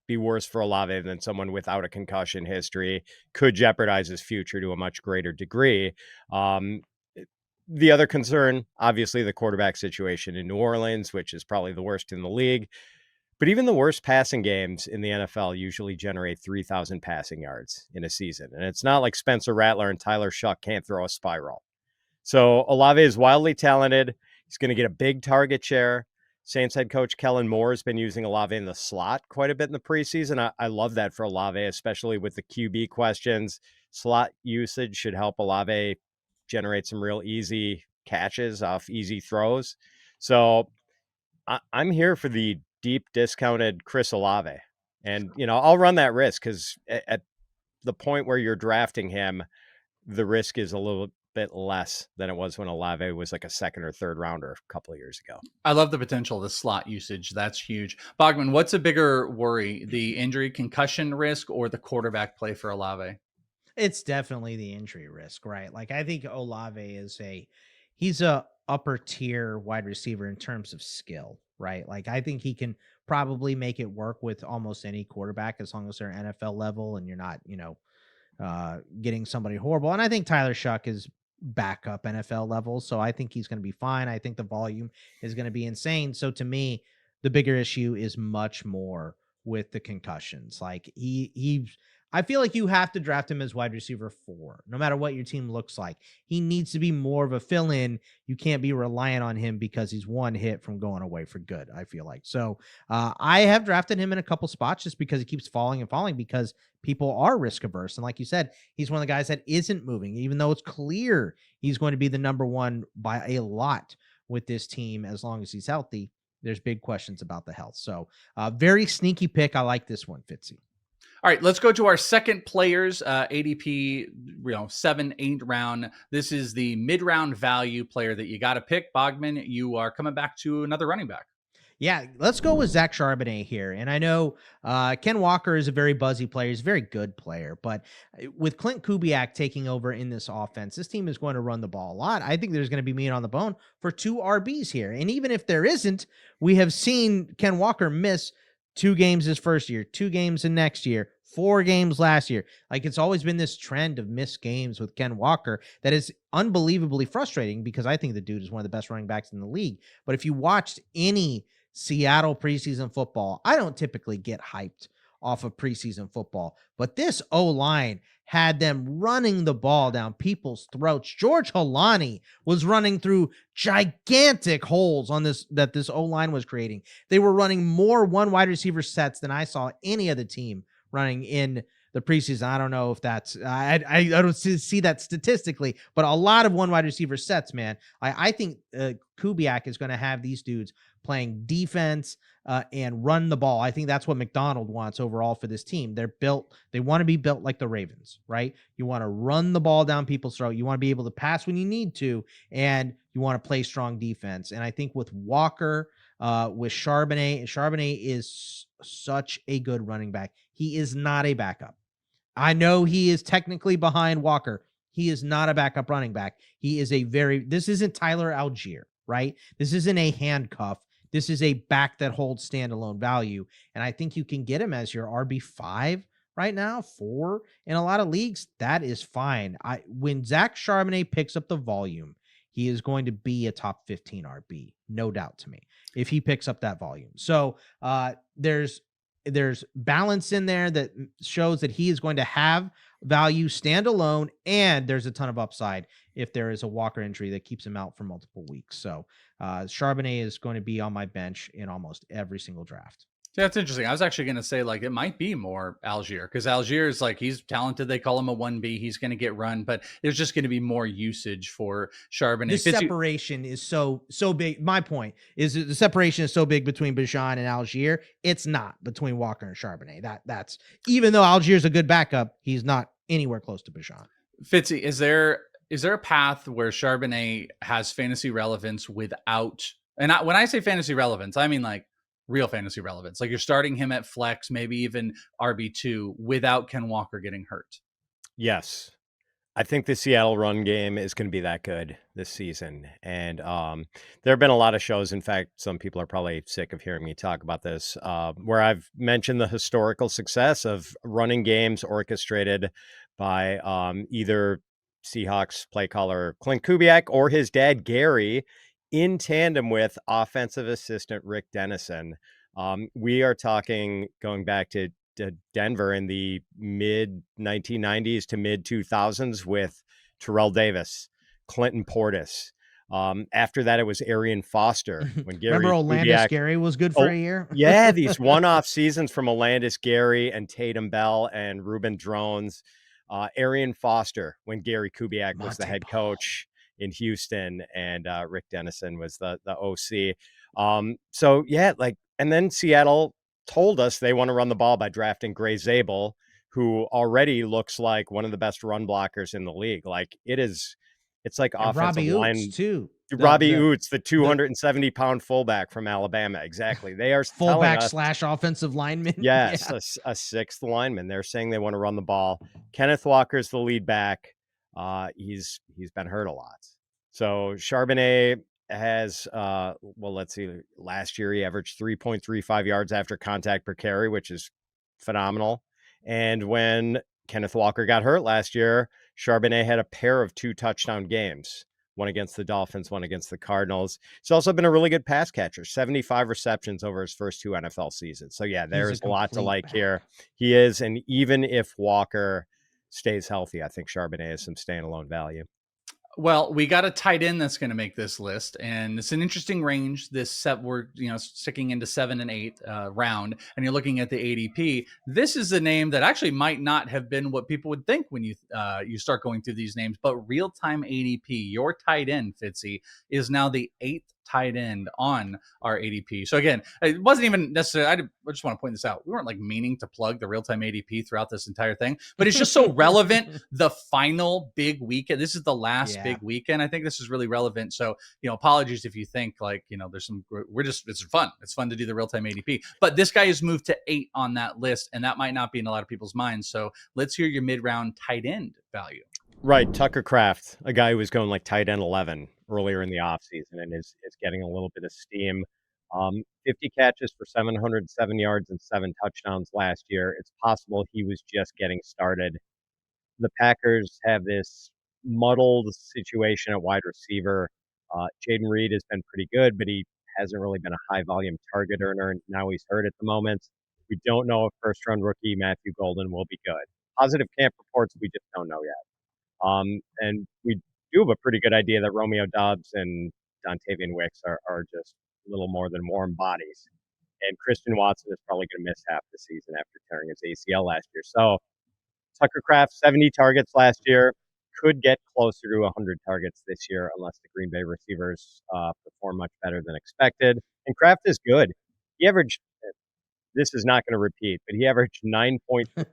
be worse for Olave than someone without a concussion history, could jeopardize his future to a much greater degree. The other concern, obviously, the quarterback situation in New Orleans, which is probably the worst in the league. But even the worst passing games in the NFL usually generate 3,000 passing yards in a season. And it's not like Spencer Rattler and Tyler Shuck can't throw a spiral. So Olave is wildly talented. He's going to get a big target share. Saints head coach Kellen Moore has been using Olave in the slot quite a bit in the preseason. I love that for Olave, especially with the QB questions. Slot usage should help Olave generate some real easy catches off easy throws. So I'm here for the deep discounted Chris Olave. And, I'll run that risk because at the point where you're drafting him, the risk is a little bit less than it was when Olave was like a second or third rounder a couple of years ago. I love the potential of the slot usage. That's huge. Bogman, what's a bigger worry, the injury concussion risk or the quarterback play for Olave? It's definitely the injury risk, right? Like I think Olave he's a upper tier wide receiver in terms of skill, right? Like I think he can probably make it work with almost any quarterback as long as they're NFL level and you're not, getting somebody horrible. And I think Tyler Shuck is backup NFL level, so I think he's going to be fine. I think the volume is going to be insane. So to me, the bigger issue is much more with the concussions. Like I feel like you have to draft him as wide receiver 4, no matter what your team looks like. He needs to be more of a fill-in. You can't be reliant on him because he's one hit from going away for good, I feel like. So I have drafted him in a couple spots just because he keeps falling and falling because people are risk averse. And like you said, he's one of the guys that isn't moving, even though it's clear he's going to be the number one by a lot with this team as long as he's healthy. There's big questions about the health. So very sneaky pick. I like this one, Fitzy. All right, let's go to our second players, ADP, 7, 8 round. This is the mid-round value player that you got to pick. Bogman, you are coming back to another running back. Yeah, let's go with Zach Charbonnet here. And I know Ken Walker is a very buzzy player. He's a very good player. But with Clint Kubiak taking over in this offense, this team is going to run the ball a lot. I think there's going to be meat on the bone for 2 RBs here. And even if there isn't, we have seen Ken Walker miss 2 games his first year, 2 games the next year, 4 games last year. Like it's always been this trend of missed games with Ken Walker that is unbelievably frustrating because I think the dude is one of the best running backs in the league. But if you watched any Seattle preseason football, I don't typically get hyped off of preseason football, but this O-line had them running the ball down people's throats. George Holani was running through gigantic holes on this O-line was creating. They were running more one wide receiver sets than I saw any other team running in the preseason. I don't know if that's I don't see that statistically, but a lot of one wide receiver sets, man. I think Kubiak is going to have these dudes playing defense and run the ball. I think that's what McDonald wants overall for this team. They want to be built like the Ravens, right? You want to run the ball down people's throat. You want to be able to pass when you need to, and you want to play strong defense. And I think with Walker, with Charbonnet is such a good running back. He is not a backup. I know he is technically behind Walker. He is not a backup running back. He is this isn't Tyler Algier, right? This isn't a handcuff. This is a back that holds standalone value. And I think you can get him as your RB5 right now, 4 in a lot of leagues. That is fine. When Zach Charbonnet picks up the volume, he is going to be a top 15 RB, no doubt to me, if he picks up that volume. So there's balance in there that shows that he is going to have value standalone, and there's a ton of upside if there is a Walker injury that keeps him out for multiple weeks. So Charbonnet is going to be on my bench in almost every single draft. Yeah, that's interesting. I was actually going to say, it might be more Algier because Algier is he's talented. They call him a 1B. He's going to get run, but there's just going to be more usage for Charbonnet. The separation is so big. My point is that the separation is so big between Bijan and Algier. It's not between Walker and Charbonnet. That's even though Algier's a good backup, he's not anywhere close to Bijan. Fitzy, is there a path where Charbonnet has fantasy relevance without, and when I say fantasy relevance, I mean real fantasy relevance. Like you're starting him at flex, maybe even RB2 without Ken Walker getting hurt. Yes. I think the Seattle run game is going to be that good this season. And there have been a lot of shows. In fact, some people are probably sick of hearing me talk about this, where I've mentioned the historical success of running games orchestrated by either Seahawks play caller Clint Kubiak or his dad, Gary, in tandem with offensive assistant Rick Dennison. We are talking going back to Denver in the mid 1990s to mid 2000s with Terrell Davis, Clinton Portis. After that, it was Arian Foster. When Gary Remember Olandis Gary was good for a year? Yeah, these one-off seasons from Olandis Gary and Tatum Bell and Ruben Drones. Arian Foster, when Gary Kubiak was the head coach in Houston and Rick Dennison was the OC. So yeah, and then Seattle told us they want to run the ball by drafting Gray Zabel, who already looks like one of the best run blockers in the league. Like it's like offensive Robbie line Oots too. Robbie Oots, the 270-pound fullback from Alabama. Exactly. They are fullback / offensive lineman. Yes, yeah. a sixth lineman. They're saying they want to run the ball. Kenneth Walker's the lead back. He's been hurt a lot. So Charbonnet has let's see, last year he averaged 3.35 yards after contact per carry, which is phenomenal. And when Kenneth Walker got hurt last year, Charbonnet had a pair of 2 touchdown games, one against the Dolphins, one against the Cardinals. He's also been a really good pass catcher, 75 receptions over his first 2 NFL seasons. So yeah, there's a lot to like here. He is, and even if Walker stays healthy, I think Charbonnet has some standalone value. Well, we got a tight end that's going to make this list, and it's an interesting range. We're sticking into 7 and 8 round, and you're looking at the ADP. This is a name that actually might not have been what people would think when you start going through these names. But real time ADP, your tight end Fitzy is now the 8th tight end on our ADP. So again, it wasn't even necessarily, I just want to point this out. We weren't like meaning to plug the real-time ADP throughout this entire thing, but it's just so relevant. The final big weekend, this is the last big weekend. I think this is really relevant. So, apologies if you think there's it's fun. It's fun to do the real-time ADP, but this guy has moved to 8 on that list, and that might not be in a lot of people's minds. So let's hear your mid-round tight end value. Right. Tucker Kraft, a guy who was going like tight end 11 earlier in the offseason and is getting a little bit of steam. 50 catches for 707 yards and 7 touchdowns last year. It's possible he was just getting started. The Packers have this muddled situation at wide receiver. Jaden Reed has been pretty good, but he hasn't really been a high volume target earner. And now he's hurt at the moment. We don't know if first round rookie Matthew Golden will be good. Positive camp reports, we just don't know yet. And we do have a pretty good idea that Romeo Doubs and Dontavian Wicks are just a little more than warm bodies. And Christian Watson is probably going to miss half the season after tearing his ACL last year. So Tucker Kraft, 70 targets last year, could get closer to 100 targets this year unless the Green Bay receivers perform much better than expected. And Kraft is good. He averaged, this is not going to repeat, but he averaged 9.3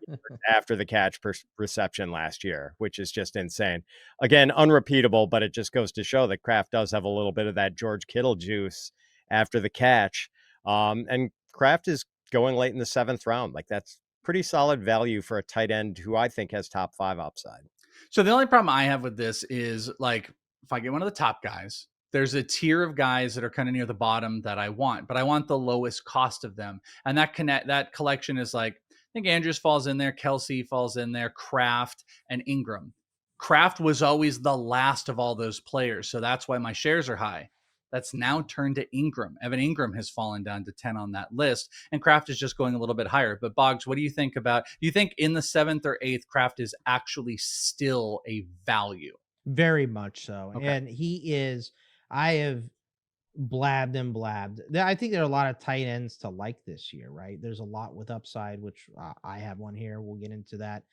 after the catch per reception last year, which is just insane. Again, unrepeatable, but it just goes to show that Kraft does have a little bit of that George Kittle juice after the catch. And Kraft is going late in the 7th round. Like, that's pretty solid value for a tight end who I think has top 5 upside. So the only problem I have with this is, like, if I get one of the top guys, there's a tier of guys that are kind of near the bottom that I want, but I want the lowest cost of them. And that collection is like, I think Andrews falls in there, Kelsey falls in there, Kraft, and Ingram. Kraft was always the last of all those players, so that's why my shares are high. That's now turned to Ingram. Evan Ingram has fallen down to 10 on that list, and Kraft is just going a little bit higher. But Boggs, what do you think do you think in the 7th or 8th, Kraft is actually still a value? Very much so. Okay. And he is, I have blabbed. I think there are a lot of tight ends to like this year, right? There's a lot with upside, which I have one here. We'll get into that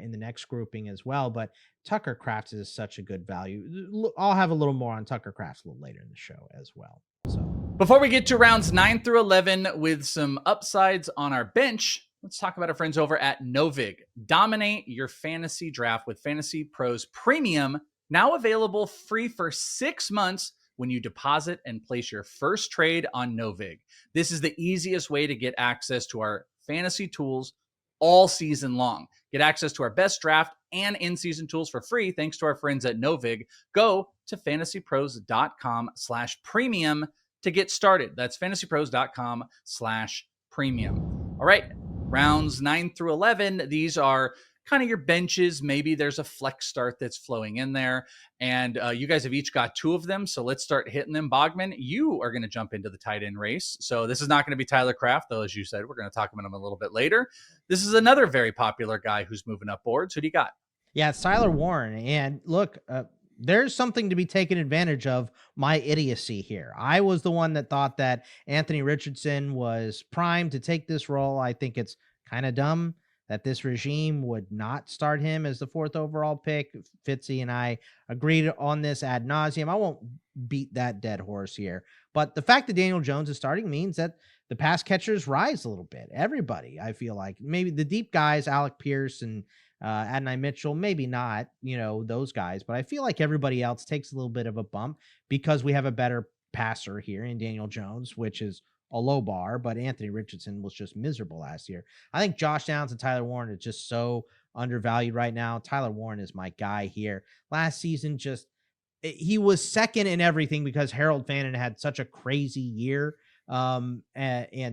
in the next grouping as well. But Tucker Kraft is such a good value. I'll have a little more on Tucker Kraft a little later in the show as well. So before we get to rounds 9 through 11 with some upsides on our bench, let's talk about our friends over at Novig. Dominate your fantasy draft with Fantasy Pros Premium, now available free for 6 months when you deposit and place your first trade on Novig. This is the easiest way to get access to our fantasy tools all season long. Get access to our best draft and in-season tools for free thanks to our friends at Novig. Go to fantasypros.com/premium to get started. That's fantasypros.com/premium. All right, rounds 9 through 11. These are kind of your benches. Maybe there's a flex start that's flowing in there. And you guys have each got 2 of them. So let's start hitting them. Bogman, you are going to jump into the tight end race. So this is not going to be Tyler Kraft, though, as you said. We're going to talk about him a little bit later. This is another very popular guy who's moving up boards. Who do you got? Yeah, it's Tyler Warren. And look, there's something to be taken advantage of my idiocy here. I was the one that thought that Anthony Richardson was primed to take this role. I think it's kind of dumb that this regime would not start him as the 4th overall pick. Fitzy and I agreed on this ad nauseum. I won't beat that dead horse here. But the fact that Daniel Jones is starting means that the pass catchers rise a little bit. Everybody, I feel like. Maybe the deep guys, Alec Pierce and Adonai Mitchell, maybe not, those guys. But I feel like everybody else takes a little bit of a bump because we have a better passer here in Daniel Jones, which is a low bar, but Anthony Richardson was just miserable last year. I think Josh Downs and Tyler Warren are just so undervalued right now. Tyler Warren is my guy here. Last season, he was second in everything because Harold Fannin had such a crazy year and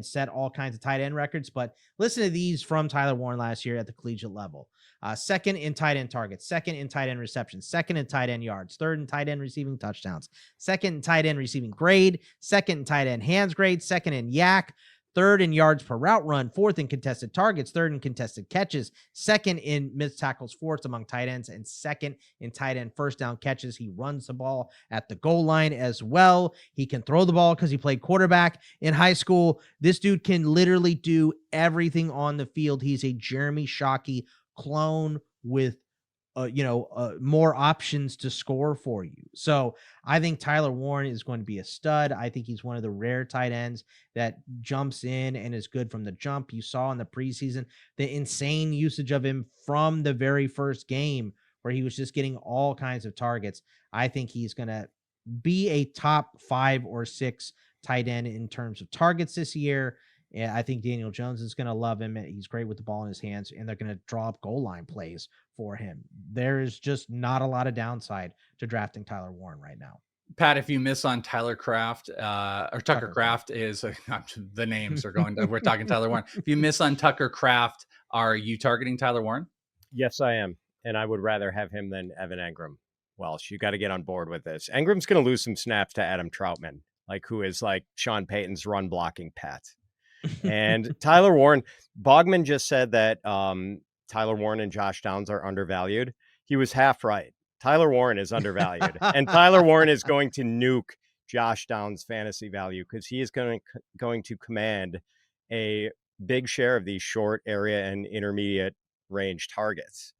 set all kinds of tight end records. But listen to these from Tyler Warren last year at the collegiate level. Second in tight end targets, second in tight end receptions, second in tight end yards, third in tight end receiving touchdowns, second in tight end receiving grade, second in tight end hands grade, second in yak, third in yards per route run, fourth in contested targets, third in contested catches, second in missed tackles forced among tight ends, and second in tight end first down catches. He runs the ball at the goal line as well. He can throw the ball because he played quarterback in high school. This dude can literally do everything on the field. He's a Jeremy Shockey clone with more options to score for you. So I think Tyler Warren is going to be a stud. I think he's one of the rare tight ends that jumps in and is good from the jump. You saw in the preseason the insane usage of him from the very first game where he was just getting all kinds of targets. I think he's going to be a top 5 or 6 tight end in terms of targets this year. And I think Daniel Jones is going to love him. He's great with the ball in his hands, and they're going to draw up goal line plays for him. There's just not a lot of downside to drafting Tyler Warren right now. Pat, if you miss on Tyler Kraft or Tucker Kraft is the names are going to, we're talking Tyler Warren. If you miss on Tucker Kraft, are you targeting Tyler Warren? Yes, I am. And I would rather have him than Evan Engram. Welsh, you got to get on board with this. Engram's going to lose some snaps to Adam Troutman, who is like Sean Payton's run blocking pet. And Tyler Warren, Bogman just said that Tyler Warren and Josh Downs are undervalued. He was half right. Tyler Warren is undervalued. And Tyler Warren is going to nuke Josh Downs' fantasy value because he is going to command a big share of these short area and intermediate range targets,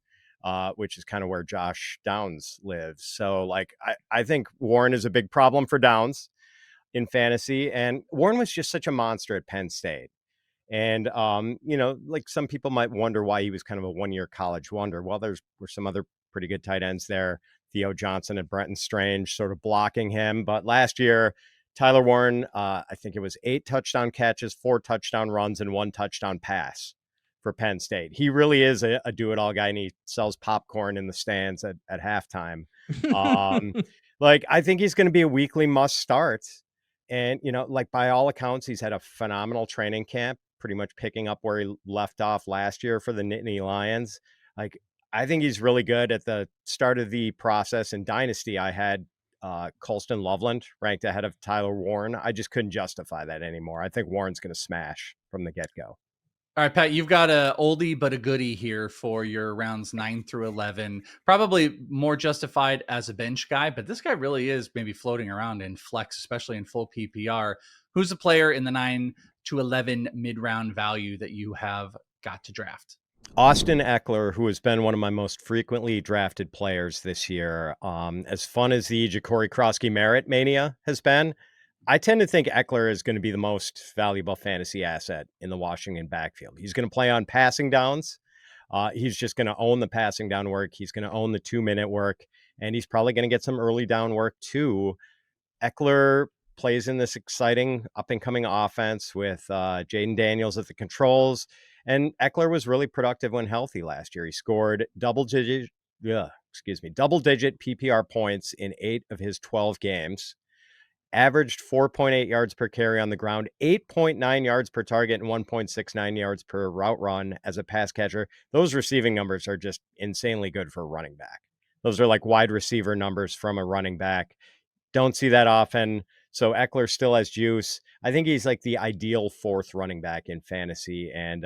which is kind of where Josh Downs lives. So, I think Warren is a big problem for Downs in fantasy, and Warren was just such a monster at Penn State. And, some people might wonder why he was kind of a one-year college wonder. Well, were some other pretty good tight ends there, Theo Johnson and Brenton Strange sort of blocking him. But last year, Tyler Warren, I think it was 8 touchdown catches, 4 touchdown runs, and 1 touchdown pass for Penn State. He really is a do-it-all guy, and he sells popcorn in the stands at halftime. I think he's going to be a weekly must start. And, by all accounts, he's had a phenomenal training camp, pretty much picking up where he left off last year for the Nittany Lions. I think he's really good. At the start of the process in Dynasty, I had Colston Loveland ranked ahead of Tyler Warren. I just couldn't justify that anymore. I think Warren's going to smash from the get-go. All right, Pat, you've got a oldie but a goodie here for your rounds 9 through 11. Probably more justified as a bench guy, but this guy really is maybe floating around in flex, especially in full PPR. Who's a player in the 9 to 11 mid-round value that you have got to draft? Austin Ekeler, who has been one of my most frequently drafted players this year. As fun as the Ja'Cory Krosky Merritt mania has been, I tend to think Ekeler is going to be the most valuable fantasy asset in the Washington backfield. He's going to play on passing downs. He's just going to own the passing down work. He's going to own the 2-minute work, and he's probably going to get some early down work too. Ekeler plays in this exciting up-and-coming offense with Jaden Daniels at the controls. And Ekeler was really productive when healthy last year. He scored double-digit PPR points in 8 of his 12 games, averaged 4.8 yards per carry on the ground, 8.9 yards per target, and 1.69 yards per route run as a pass catcher. Those receiving numbers are just insanely good for a running back. Those are like wide receiver numbers from a running back. Don't see that often. So Ekeler still has juice. I think he's like the ideal 4th running back in fantasy, and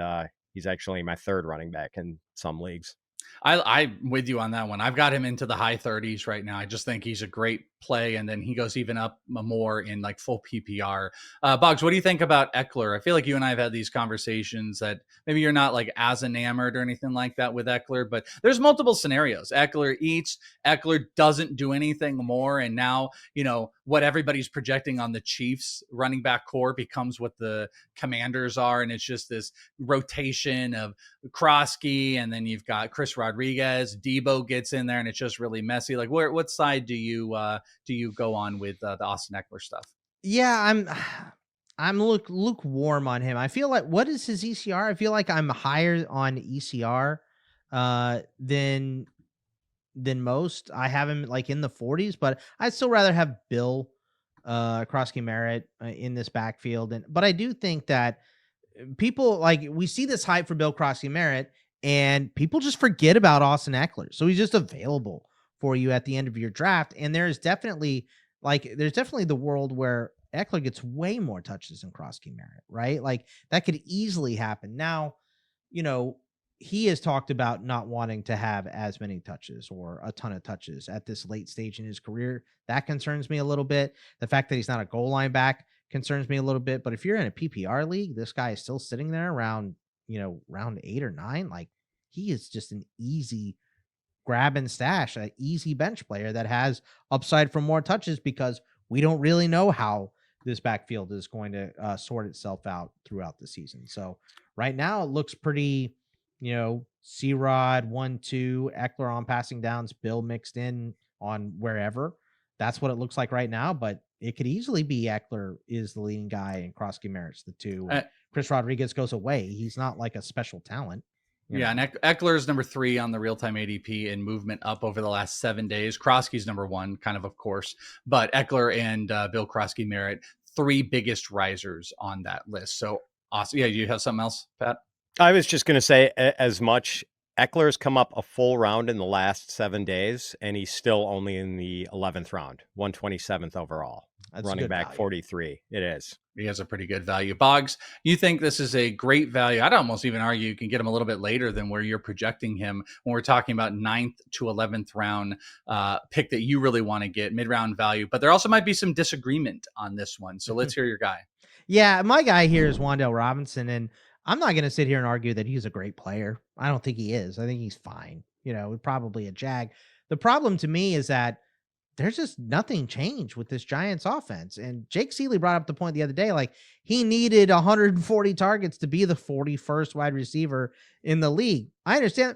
he's actually my 3rd running back in some leagues. I'm with you on that one. I've got him into the high 30s right now. I just think he's a great play, and then he goes even up more in like full PPR. Boggs, what do you think about Ekeler? I feel like you and I have had these conversations that maybe you're not like as enamored or anything like that with Ekeler, but there's multiple scenarios. Ekeler eats, Ekeler doesn't do anything more, and now, you know, what everybody's projecting on the Chiefs running back core becomes what the Commanders are, and it's just this rotation of Krosky, and then you've got Chris Rodriguez, Debo gets in there, and it's just really messy. Like, what side do you go on with the Austin Ekeler stuff? Yeah, I'm lukewarm on him. I feel like, what is his ECR? I feel like I'm higher on ECR than most. I have him like in the 40s, but I'd still rather have Bill Krosky Merritt in this backfield. But I do think that people, like, we see this hype for Bill Krosky Merritt, and people just forget about Austin Ekeler. So he's just available for you at the end of your draft. And there's definitely the world where Ekeler gets way more touches than Krosky Merritt, right? Like, that could easily happen. Now, you know, he has talked about not wanting to have as many touches or a ton of touches at this late stage in his career. That concerns me a little bit. The fact that he's not a goal line back concerns me a little bit. But if you're in a PPR league, this guy is still sitting there around, round 8 or 9. Like, he is just an easy grab and stash, an easy bench player that has upside for more touches, because we don't really know how this backfield is going to sort itself out throughout the season. So right now it looks pretty, C-Rod 1-2, Ekeler on passing downs, Bill mixed in on wherever. That's what it looks like right now, but it could easily be Ekeler is the leading guy and Krosky Merritt's the 2. Chris Rodriguez goes away. He's not like a special talent. Yeah, and Ekeler is number 3 on the real-time ADP and movement up over the last 7 days. Krosky's number 1, kind of course, but Ekeler and Bill Krosky Merritt, 3 biggest risers on that list. So awesome. Yeah, you have something else, Pat? I was just going to say, as much, Ekeler's come up a full round in the last 7 days, and he's still only in the 11th round, 127th overall. That's running back value. 43. It is. He has a pretty good value. Boggs, you think this is a great value? I'd almost even argue you can get him a little bit later than where you're projecting him when we're talking about 9th to 11th round pick that you really want to get, mid-round value. But there also might be some disagreement on this one. So let's hear your guy. Yeah, my guy here is Wan'Dale Robinson, and I'm not going to sit here and argue that he's a great player. I don't think he is. I think he's fine. Probably a Jag. The problem to me is that there's just nothing changed with this Giants offense. And Jake Seeley brought up the point the other day, like, he needed 140 targets to be the 41st wide receiver in the league. I understand.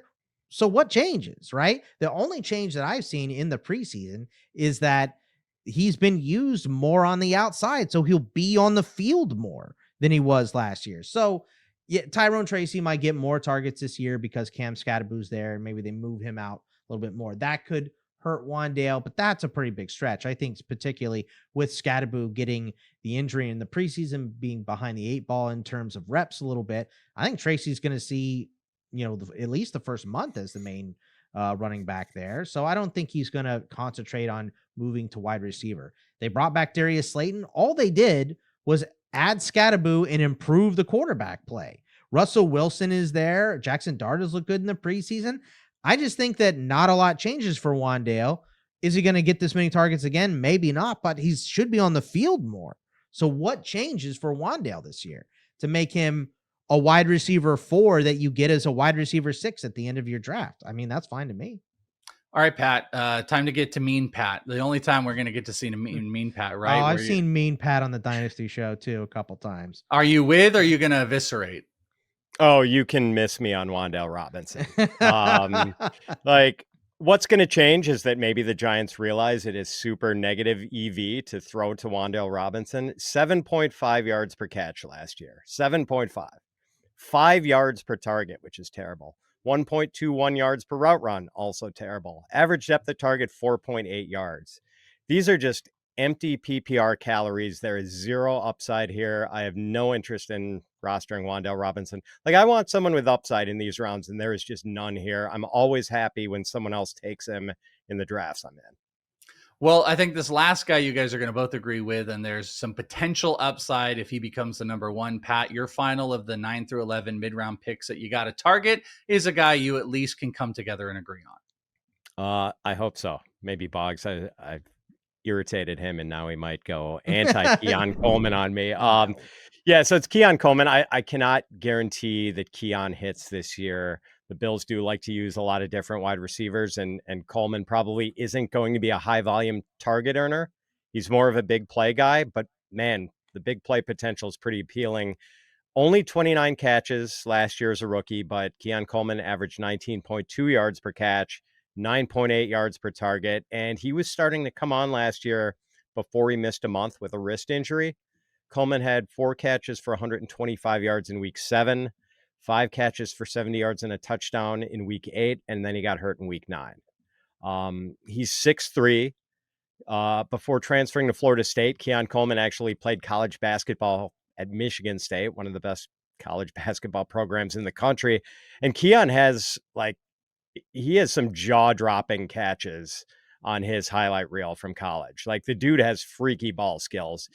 So what changes, right? The only change that I've seen in the preseason is that he's been used more on the outside. So he'll be on the field more than he was last year. So yeah, Tyrone Tracy might get more targets this year because Cam Scatterboo's there, and maybe they move him out a little bit more. That could hurt Wan'Dale, but that's a pretty big stretch. I think particularly with Scatterboo getting the injury in the preseason, being behind the 8 ball in terms of reps a little bit, I think Tracy's going to see, at least the first month as the main running back there. So I don't think he's going to concentrate on moving to wide receiver. They brought back Darius Slayton. All they did was add Scatterboo and improve the quarterback play. Russell Wilson is there. Jackson Dart has looked good in the preseason. I just think that not a lot changes for Wan'Dale. Is he going to get this many targets again? Maybe not, but he should be on the field more. So what changes for Wan'Dale this year to make him a wide receiver 4 that you get as a wide receiver 6 at the end of your draft? I mean, that's fine to me. All right, Pat, time to get to Mean Pat. The only time we're going to get to see Mean Pat, right? Oh, I've seen Mean Pat on the Dynasty show too a couple times. Are you with, or are you going to eviscerate? Oh, you can miss me on Wan'Dale Robinson. Like, What's going to change is that maybe the Giants realize it is super negative EV to throw to Wan'Dale Robinson. 7.5 yards per catch last year. 7.5. 5 yards per target, which is terrible. 1.21 yards per route run, also terrible. Average depth of target, 4.8 yards. These are just empty PPR calories. There is zero upside here. I have no interest in rostering Wan'Dale Robinson. Like, I want someone with upside in these rounds, and there is just none here. I'm always happy when someone else takes him in the drafts I'm in. Well, I think this last guy you guys are going to both agree with, and there's some potential upside if he becomes the number one. Pat, your final of the 9 through 11 mid-round picks that you got to target is a guy you at least can come together and agree on. I hope so. Maybe Boggs. I've irritated him, and now he might go anti-Keon Coleman on me. Yeah, so it's Keon Coleman. I cannot guarantee that Keon hits this year. The Bills do like to use a lot of different wide receivers, and Coleman probably isn't going to be a high-volume target earner. He's more of a big play guy, but man, the big play potential is pretty appealing. Only 29 catches last year as a rookie, but Keon Coleman averaged 19.2 yards per catch, 9.8 yards per target, and he was starting to come on last year before he missed a month with a wrist injury. Coleman had 4 catches for 125 yards in week 7, 5 catches for 70 yards and a touchdown in week 8, and then he got hurt in week 9. He's 6'3". Before transferring to Florida State, Keon Coleman actually played college basketball at Michigan State, one of the best college basketball programs in the country. And Keon has he has some jaw-dropping catches on his highlight reel from college. Like, the dude has freaky ball skills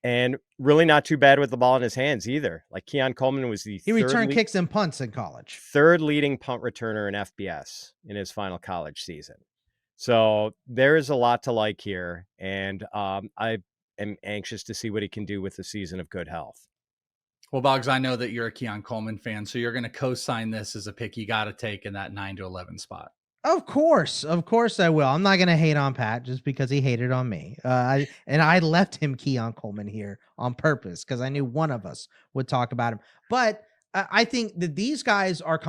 and really not too bad with the ball in his hands either. Like, Keon Coleman was he returned kicks and punts in college. Third leading punt returner in FBS in his final college season. So there is a lot to like here, and I am anxious to see what he can do with the season of good health. Well, Boggs, I know that you're a Keon Coleman fan, so you're going to co-sign this as a pick you got to take in that 9 to 11 spot. Of course I will. I'm not going to hate on Pat just because he hated on me. I left him Keon Coleman here on purpose because I knew one of us would talk about him. But I think that these guys are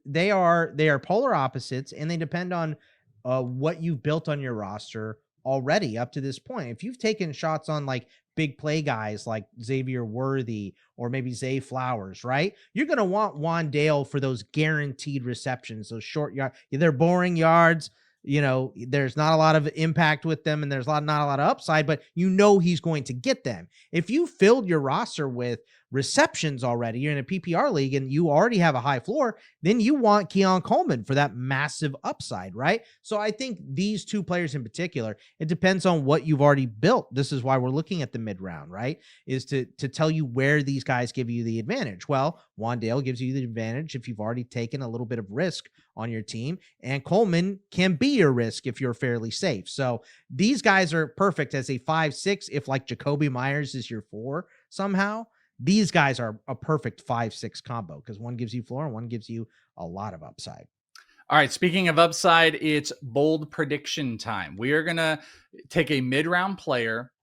they are polar opposites, and they depend on what you've built on your roster already up to this point. If you've taken shots on like big play guys like Xavier Worthy or maybe Zay Flowers, right? You're going to want Wan'Dale for those guaranteed receptions, those short yards. They're boring yards. There's not a lot of impact with them, and there's not a lot of upside, but he's going to get them. If you filled your roster with receptions already, you're in a PPR league and you already have a high floor, then you want Keon Coleman for that massive upside, right? So I think these two players in particular, it depends on what you've already built. This is why we're looking at the mid round, right? Is to tell you where these guys give you the advantage. Well, Wan'Dale gives you the advantage if you've already taken a little bit of risk on your team, and Coleman can be your risk if you're fairly safe. So these guys are perfect as a 5-6. If like Jacoby Myers is your 4 somehow, these guys are a perfect 5-6 combo because one gives you floor and one gives you a lot of upside. All right. Speaking of upside, it's bold prediction time. We are going to take a mid-round player.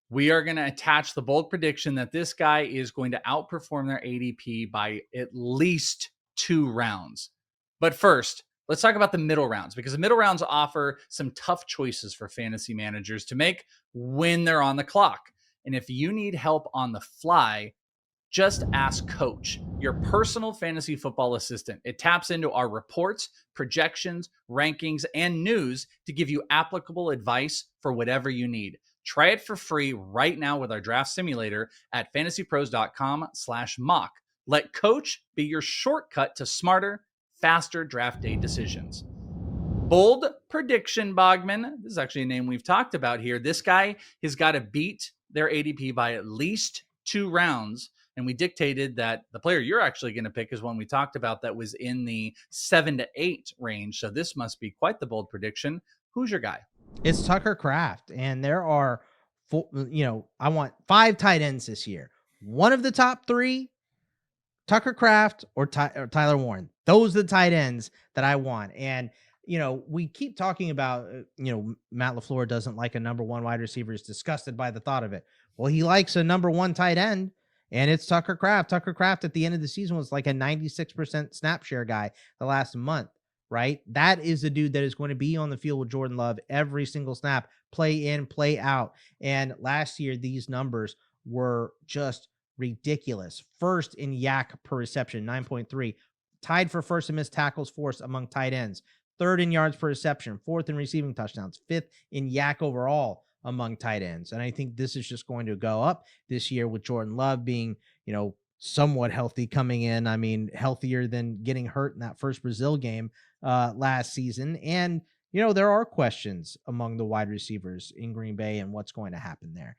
We are going to attach the bold prediction that this guy is going to outperform their ADP by at least 2 rounds. But first, let's talk about the middle rounds, because the middle rounds offer some tough choices for fantasy managers to make when they're on the clock. And if you need help on the fly, just ask Coach, your personal fantasy football assistant. It taps into our reports, projections, rankings, and news to give you applicable advice for whatever you need. Try it for free right now with our draft simulator at fantasypros.com/mock. Let Coach be your shortcut to smarter, faster draft day decisions. Bold prediction, Bogman. This is actually a name we've talked about here. This guy has got to beat their ADP by at least 2 rounds. And we dictated that the player you're actually going to pick is one we talked about that was in the 7 to 8 range. So this must be quite the bold prediction. Who's your guy? It's Tucker Kraft. And there are, I want 5 tight ends this year. One of the top 3, Tucker Kraft or Tyler Warren. Those are the tight ends that I want. And, we keep talking about, Matt LaFleur doesn't like a number 1 wide receiver, is disgusted by the thought of it. Well, he likes a number 1 tight end, and it's Tucker Kraft. Tucker Kraft at the end of the season was like a 96% snap share guy the last month, right? That is the dude that is going to be on the field with Jordan Love every single snap, play in, play out. And last year, these numbers were just ridiculous. First in yak per reception, 9.3, tied for first in missed tackles forced among tight ends, third in yards per reception, fourth in receiving touchdowns, fifth in yak overall among tight ends. And I think this is just going to go up this year with Jordan Love being, somewhat healthy coming in. I mean, healthier than getting hurt in that first Brazil game last season. And, there are questions among the wide receivers in Green Bay and what's going to happen there.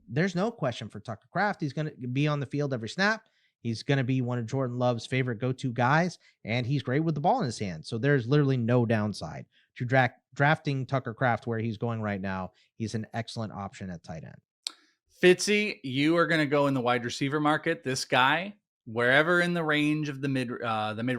There's no question for Tucker Kraft. He's going to be on the field every snap. He's going to be one of Jordan Love's favorite go-to guys, and he's great with the ball in his hand. So there's literally no downside to drafting Tucker Kraft where he's going right now. He's an excellent option at tight end. Fitzy, you are going to go in the wide receiver market. This guy, wherever in the range of the mid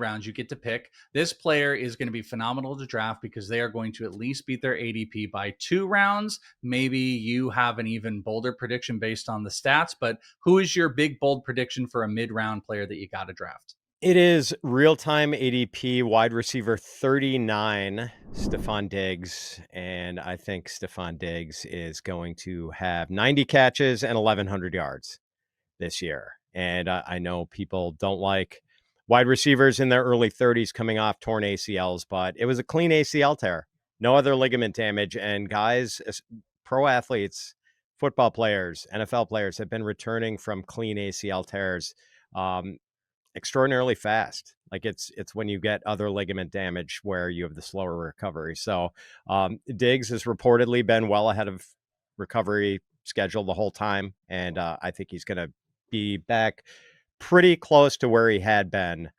rounds you get to pick, this player is going to be phenomenal to draft because they are going to at least beat their ADP by 2 rounds. Maybe you have an even bolder prediction based on the stats, but who is your big bold prediction for a mid-round player that you got to draft? It is real-time ADP wide receiver 39, Stefon Diggs. And I think Stefon Diggs is going to have 90 catches and 1,100 yards this year. And I know people don't like wide receivers in their early 30s coming off torn ACLs, but it was a clean ACL tear, no other ligament damage. And guys, pro athletes, football players, NFL players have been returning from clean ACL tears extraordinarily fast. Like it's when you get other ligament damage where you have the slower recovery. So Diggs has reportedly been well ahead of recovery schedule the whole time. And I think he's going to be back pretty close to where he had been,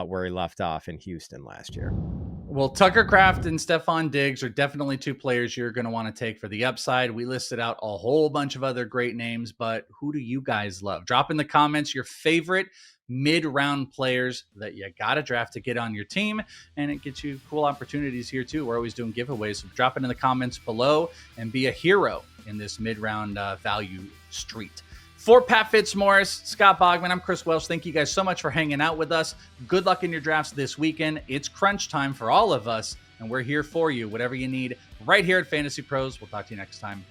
where he left off in Houston last year. Well, Tucker Kraft and Stefon Diggs are definitely 2 players you're going to want to take for the upside. We listed out a whole bunch of other great names, but who do you guys love? Drop in the comments your favorite mid-round players that you got to draft to get on your team, and it gets you cool opportunities here too. We're always doing giveaways, so drop it in the comments below and be a hero in this mid-round value street. For Pat Fitzmaurice, Scott Bogman, I'm Chris Welsh. Thank you guys so much for hanging out with us. Good luck in your drafts this weekend. It's crunch time for all of us, and we're here for you. Whatever you need right here at Fantasy Pros. We'll talk to you next time.